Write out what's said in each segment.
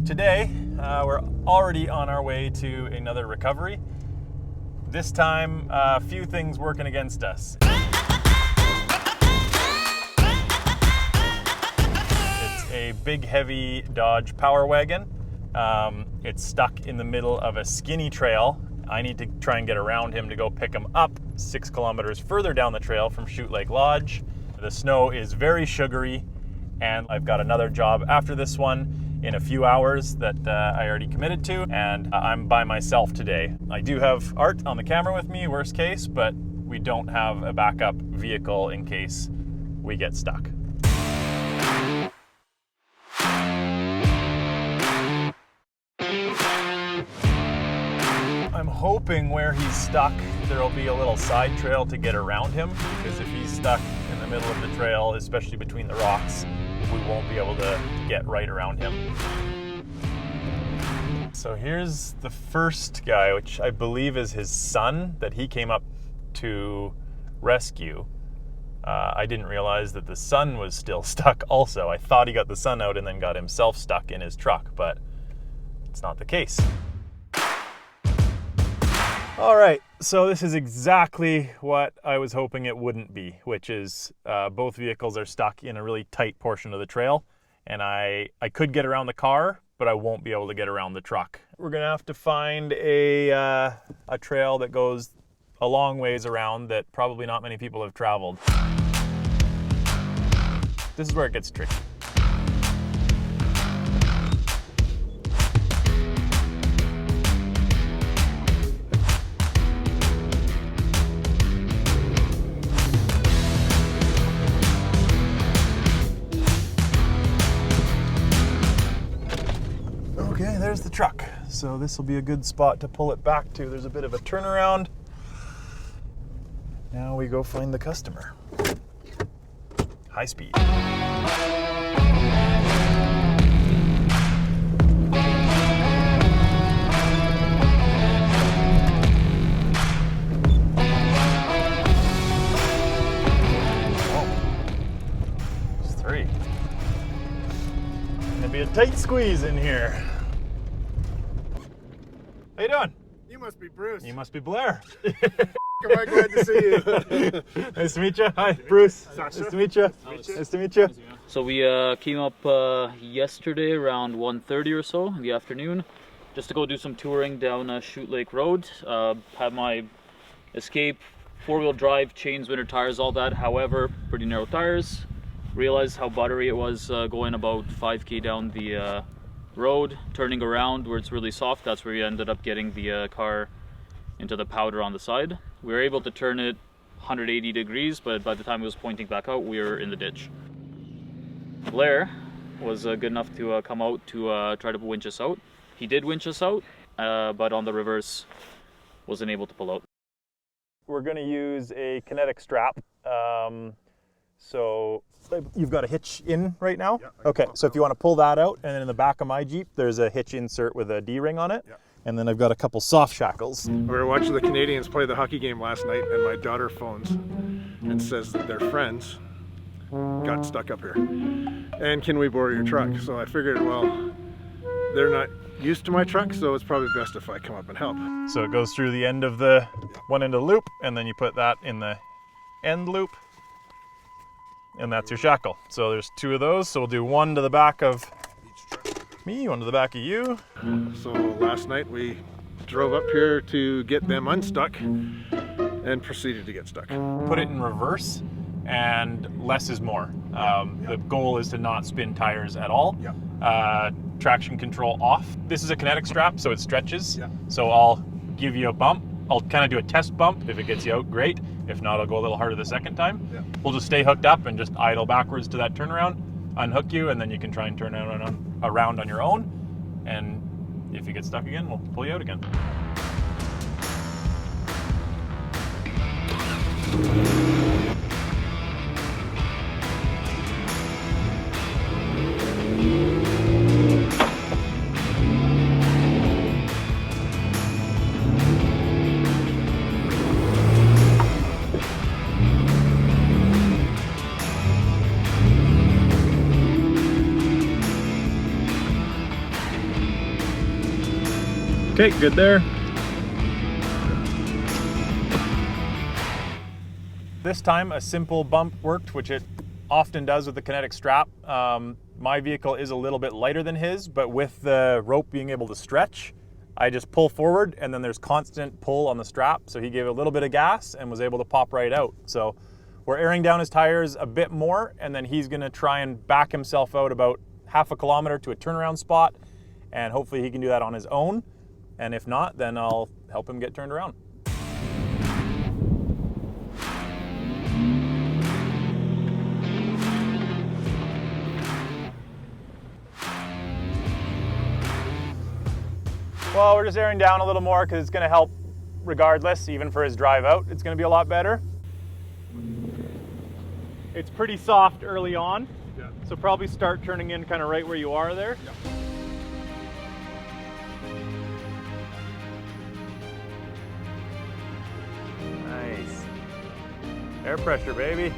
Today, we're already on our way to another recovery. This time, a few things working against us. It's a big, heavy Dodge Power Wagon. It's stuck in the middle of a skinny trail. I need to try and get around him to go pick him up 6 kilometers further down the trail from Shoot Lake Lodge. The snow is very sugary, and I've got another job after this one in a few hours that I already committed to, and I'm by myself today. I do have Art on the camera with me, worst case, but we don't have a backup vehicle in case we get stuck. I'm hoping where he's stuck, there'll be a little side trail to get around him, because if he's stuck in the middle of the trail, especially between the rocks, we won't be able to get right around him. So here's the first guy, which I believe is his son that he came up to rescue. I didn't realize that the son was still stuck also. I thought he got the son out and then got himself stuck in his truck, but it's not the case. All right, so this is exactly what I was hoping it wouldn't be, which is both vehicles are stuck in a really tight portion of the trail, and I could get around the car, but I won't be able to get around the truck. We're gonna have to find a trail that goes a long ways around that probably not many people have traveled. This is where it gets tricky. Okay, there's the truck. So this will be a good spot to pull it back to. There's a bit of a turnaround. Now we go find the customer. High speed. Oh, there's 3. Gonna be a tight squeeze in here. How you doing? You must be Bruce. You must be Blair. Am I glad to see you? Nice to meet you. Hi, Bruce. Sasha. Nice to meet you. Nice to meet you. So we came up yesterday around 1:30 or so in the afternoon, just to go do some touring down Shoot Lake Road. Had my Escape 4-wheel drive, chains, winter tires, all that. However, pretty narrow tires. Realized how buttery it was going about 5K down the road, turning around where it's really soft. That's where we ended up getting the car into the powder on the side. We were able to turn it 180 degrees, but by the time it was pointing back out, we were in the ditch. Blair was good enough to come out to try to winch us out. He did winch us out, but on the reverse, wasn't able to pull out. We're going to use a kinetic strap. So you've got a hitch in right now? Yeah, okay, so if you want to pull that out, and then in the back of my Jeep, there's a hitch insert with a D-ring on it. Yeah. And then I've got a couple soft shackles. We were watching the Canadians play the hockey game last night, and my daughter phones and says that their friends got stuck up here. And can we borrow your truck? So I figured, well, they're not used to my truck, so it's probably best if I come up and help. So it goes through the end of the one end of the loop, and then you put that in the end loop, and that's your shackle. So there's 2 of those. So we'll do one to the back of me, one to the back of you. So last night we drove up here to get them unstuck and proceeded to get stuck. Put it in reverse, and less is more. The goal is to not spin tires at all. Yeah. Traction control off. This is a kinetic strap, so it stretches. Yeah. So I'll give you a bump. I'll kind of do a test bump. If it gets you out, great. If not, I'll go a little harder the second time. Yeah. We'll just stay hooked up and just idle backwards to that turnaround, unhook you, and then you can try and turn around on your own. And if you get stuck again, we'll pull you out again. Okay, good there. This time a simple bump worked, which it often does with the kinetic strap. My vehicle is a little bit lighter than his, but with the rope being able to stretch, I just pull forward and then there's constant pull on the strap. So he gave a little bit of gas and was able to pop right out. So we're airing down his tires a bit more, and then he's gonna try and back himself out about half a kilometer to a turnaround spot, and hopefully he can do that on his own. And if not, then I'll help him get turned around. Well, we're just airing down a little more because it's going to help regardless, even for his drive out. It's going to be a lot better. It's pretty soft early on, yeah. So probably start turning in kind of right where you are there. Yeah. Nice. Air pressure, baby.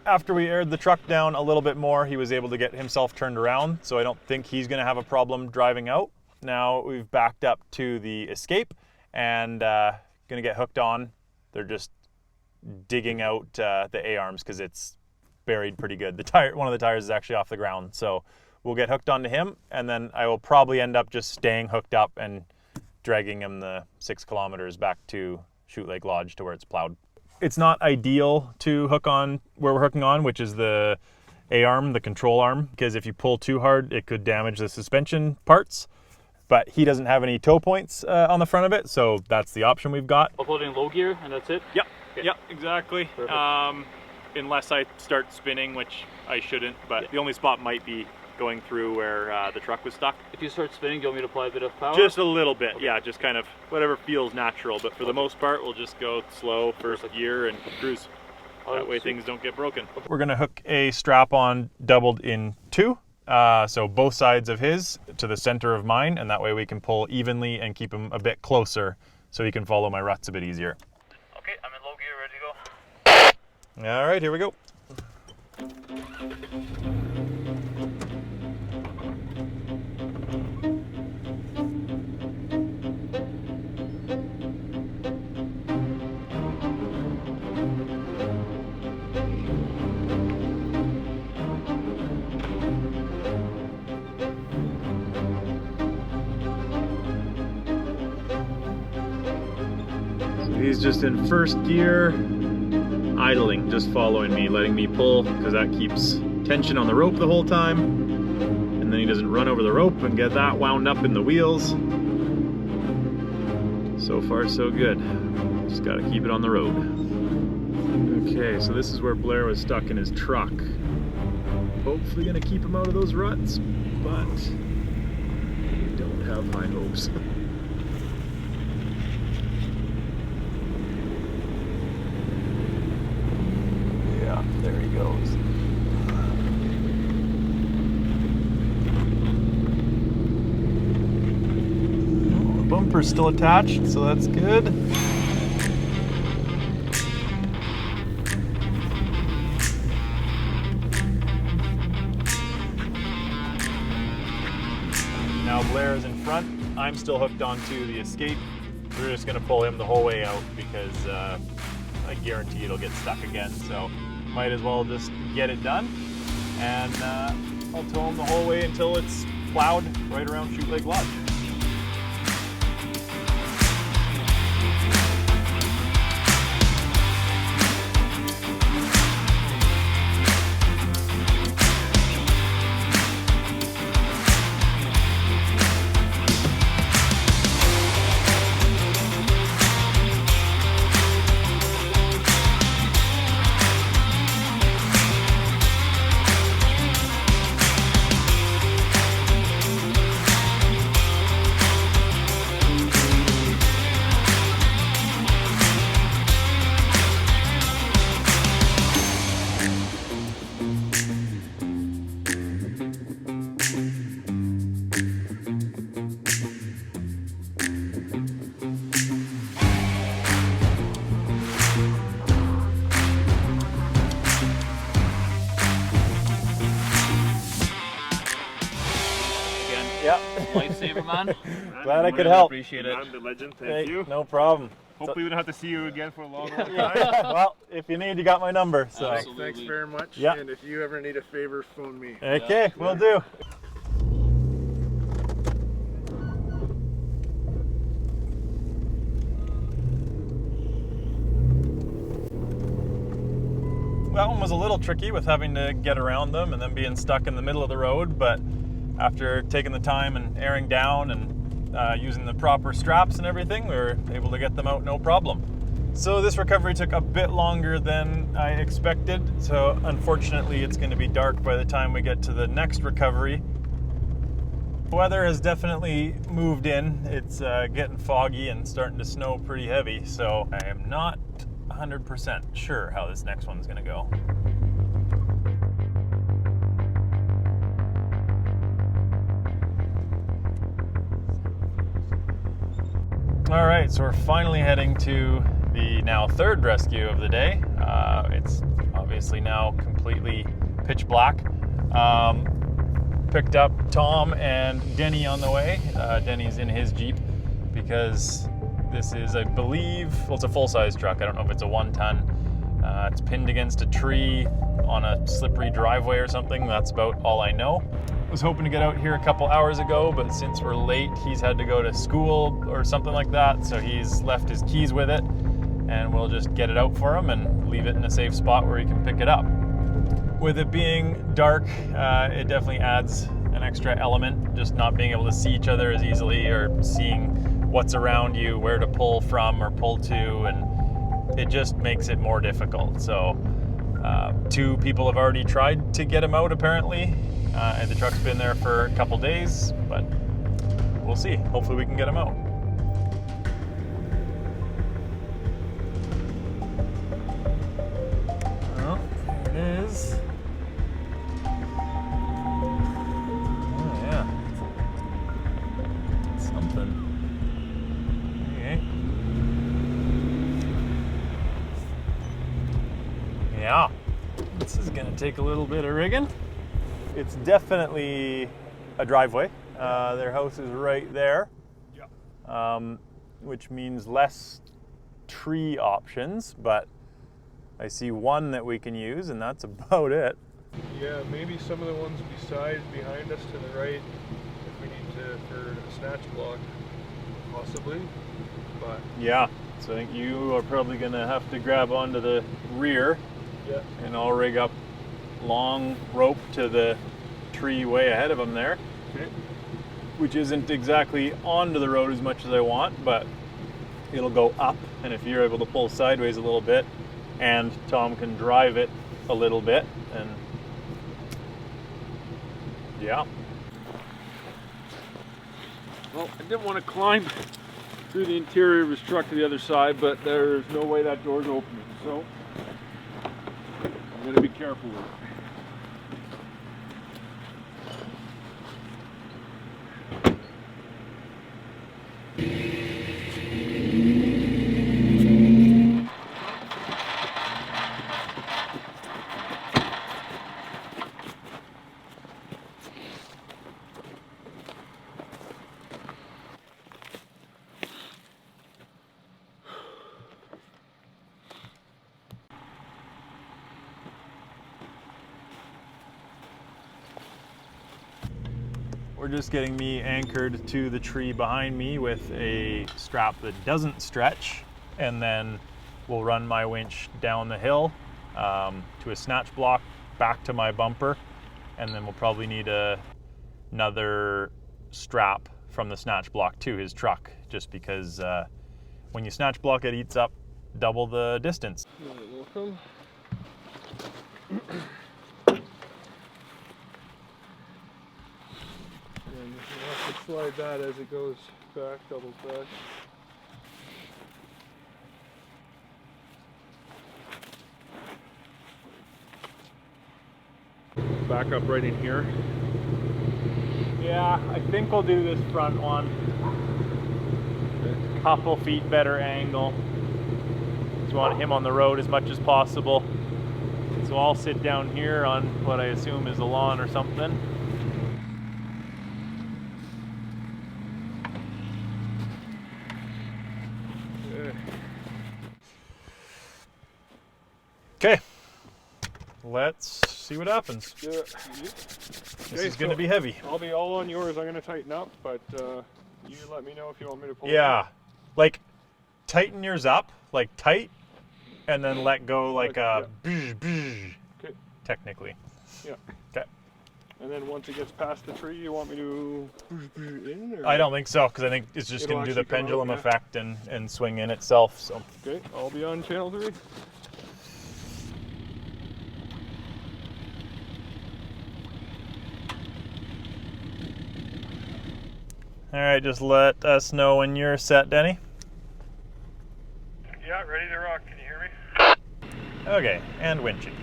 After we aired the truck down a little bit more, he was able to get himself turned around, so I don't think he's going to have a problem driving out. Now we've backed up to the Escape and going to get hooked on. They're just digging out the A-arms because it's buried pretty good. One of the tires is actually off the ground, so we'll get hooked onto him, and then I will probably end up just staying hooked up and dragging him the 6 kilometers back to Shoot Lake Lodge to where it's plowed. It's not ideal to hook on where we're hooking on, which is the A-arm, the control arm, because if you pull too hard, it could damage the suspension parts. But he doesn't have any tow points on the front of it, so that's the option we've got. Uploading low gear, and that's it? Yep, okay. Yep, exactly. Unless I start spinning, which I shouldn't, but the only spot might be going through where the truck was stuck. If you start spinning, do you want me to apply a bit of power? Just a little bit, okay. Yeah, just kind of whatever feels natural, but for the most part, we'll just go slow first gear and cruise. That way things don't get broken. We're gonna hook a strap on doubled in 2, so both sides of his to the center of mine, and that way we can pull evenly and keep him a bit closer so he can follow my ruts a bit easier. Okay, I'm in low gear, ready to go. All right, here we go. He's just in first gear, idling, just following me, letting me pull, because that keeps tension on the rope the whole time. And then he doesn't run over the rope and get that wound up in the wheels. So far, so good. Just gotta keep it on the road. Okay, so this is where Blair was stuck in his truck. Hopefully gonna keep him out of those ruts, but we don't have high hopes. There he goes. Oh, the bumper's still attached, so that's good. Now Blair is in front. I'm still hooked onto the Escape. We're just gonna pull him the whole way out because I guarantee it'll get stuck again. So might as well just get it done, and I'll tow him the whole way until it's plowed right around Shoot Lake Lodge. Lifesaver, man. Glad I could help. Appreciate it. I'm the legend. Hey, Thank you. no problem. Hopefully we don't have to see you again for a long, long time. Well, if you need, you got my number. So. Absolutely. Thanks very much. Yeah. And if you ever need a favor, phone me. Okay, will do. That one was a little tricky with having to get around them and then being stuck in the middle of the road, but after taking the time and airing down and using the proper straps and everything, we were able to get them out no problem. So this recovery took a bit longer than I expected, so unfortunately it's going to be dark by the time we get to the next recovery. The weather has definitely moved in. It's getting foggy and starting to snow pretty heavy, so I am not 100% sure how this next one's going to go. All right, so we're finally heading to the now third rescue of the day. It's obviously now completely pitch black. Picked up Tom and Denny on the way. Denny's in his Jeep because this is, I believe, well, it's a full-size truck. I don't know if it's a 1-ton. It's pinned against a tree on a slippery driveway or something. That's about all I know. Was hoping to get out here a couple hours ago, but since we're late, he's had to go to school or something like that, so he's left his keys with it, and we'll just get it out for him and leave it in a safe spot where he can pick it up. With it being dark, it definitely adds an extra element, just not being able to see each other as easily or seeing what's around you, where to pull from or pull to, and it just makes it more difficult. So 2 people have already tried to get him out apparently. And the truck's been there for a couple days, but we'll see. Hopefully we can get him out. Well, there it is. Oh yeah. Something. Okay. Yeah. This is gonna take a little bit of rigging. It's definitely a driveway. Their house is right there, which means less tree options, but I see one that we can use, and that's about it. Yeah, maybe some of the ones behind us to the right, if we need to for a snatch block, possibly. But Yeah, so I think you are probably gonna have to grab onto the rear, yeah, and I'll rig up long rope to the tree way ahead of them there, okay. which isn't exactly onto the road as much as I want, but it'll go up, and if you're able to pull sideways a little bit, and Tom can drive it a little bit, and yeah. Well, I didn't want to climb through the interior of his truck to the other side, but there's no way that door's opening, so I'm going to be careful with it. We're just getting me anchored to the tree behind me with a strap that doesn't stretch, and then we'll run my winch down the hill to a snatch block back to my bumper, and then we'll probably need another strap from the snatch block to his truck, just because when you snatch block it eats up double the distance. You're welcome. And you have to slide that as it goes back, double back. Back up right in here. Yeah, I think we'll do this front one. Couple feet better angle. Just want him on the road as much as possible. So I'll sit down here on what I assume is a lawn or something. Okay. Let's see what happens. Yeah. This is going to be heavy. I'll be all on yours. I'm going to tighten up, but you let me know if you want me to pull. Yeah. Like, tighten yours up, like tight, and then let go like a Okay. technically. Yeah. Okay. And then once it gets past the tree, you want me to in? Or? I don't think so, because I think it's just It'll going to do the actually come out, pendulum yeah. effect and swing in itself. So. Okay, I'll be on channel 3. All right, just let us know when you're set, Denny. Yeah, ready to rock. Can you hear me? Okay, and winching.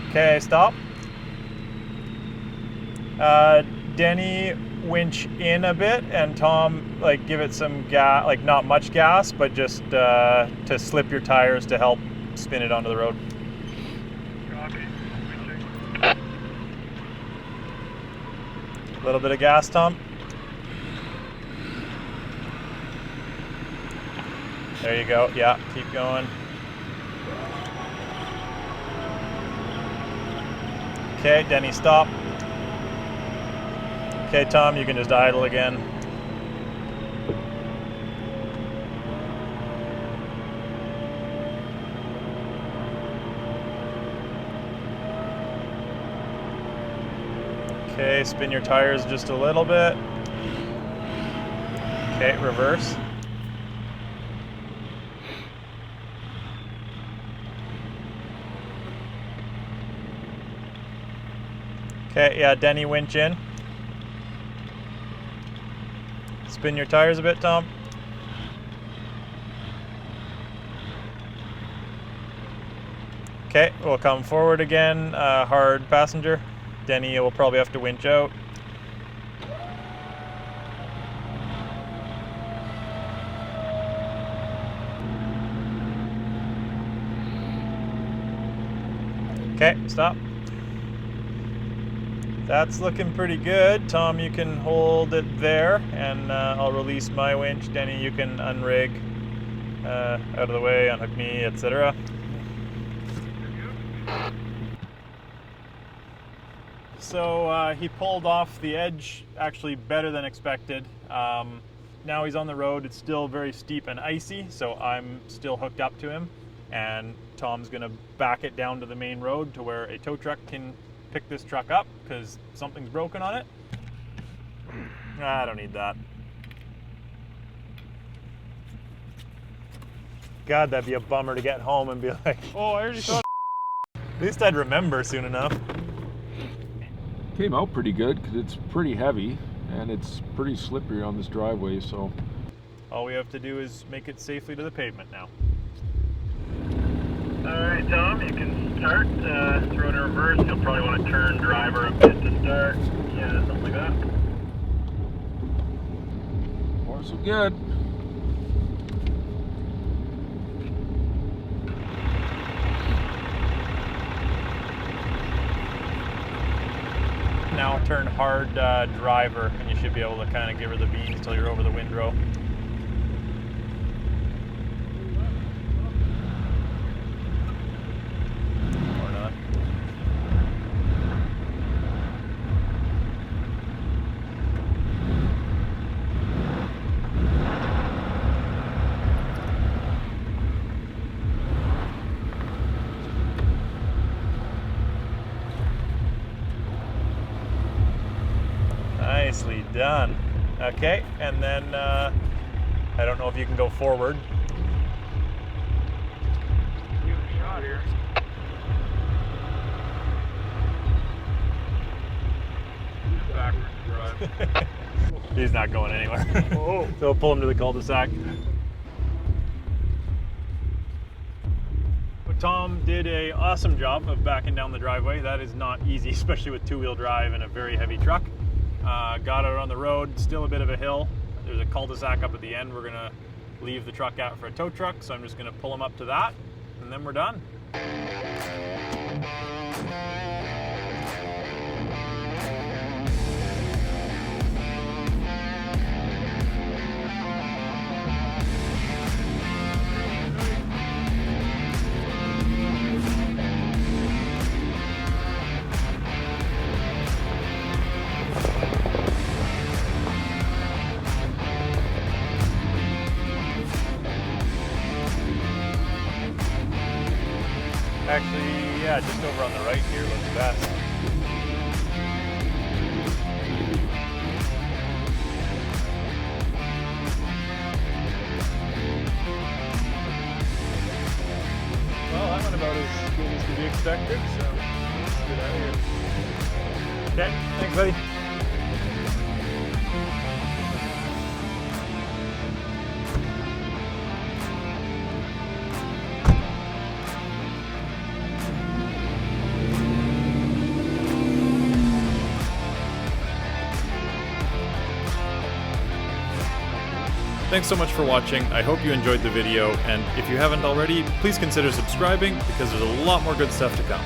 Okay, stop. Denny, winch in a bit, and Tom, like, give it some gas, like not much gas, but just to slip your tires to help spin it onto the road. Copy. A little bit of gas, Tom. There you go. Yeah, keep going. Okay, Denny, stop. Okay, Tom, you can just idle again. Okay, spin your tires just a little bit. Okay, reverse. Okay, yeah, Denny, winch in. Spin your tires a bit, Tom. Okay, we'll come forward again, hard passenger. Denny will probably have to winch out. Okay, stop. That's looking pretty good. Tom, you can hold it there, and I'll release my winch. Denny, you can unrig out of the way, unhook me, etc. So he pulled off the edge actually better than expected. Now he's on the road. It's still very steep and icy, so I'm still hooked up to him, and Tom's gonna back it down to the main road to where a tow truck can pick this truck up because something's broken on it. I don't need that. God, that'd be a bummer to get home and be like, Oh, I already thought. at least I'd remember soon enough. Came out pretty good because it's pretty heavy and it's pretty slippery on this driveway, so. All we have to do is make it safely to the pavement now. Alright, Tom, you can start. Throw it in reverse. You'll probably want to turn driver a bit to start. Yeah, something like that. Far so good. Now turn hard driver, and you should be able to kind of give her the beans until you're over the windrow. Or not. Nicely done. Okay, and then I don't know if you can go forward. Give it a shot here. Backwards drive. He's not going anywhere. Oh. So we'll pull him to the cul-de-sac. But Tom did an awesome job of backing down the driveway. That is not easy, especially with two-wheel drive and a very heavy truck. Got out on the road, still a bit of a hill. There's a cul-de-sac up at the end we're gonna leave the truck out for a tow truck, so I'm just gonna pull him up to that, and then we're done. Actually, yeah, just over on the right here looks best. Well, that went about as good as could be expected, so let's get out of here. Okay, thanks, buddy. Thanks so much for watching. I hope you enjoyed the video, and if you haven't already, please consider subscribing because there's a lot more good stuff to come.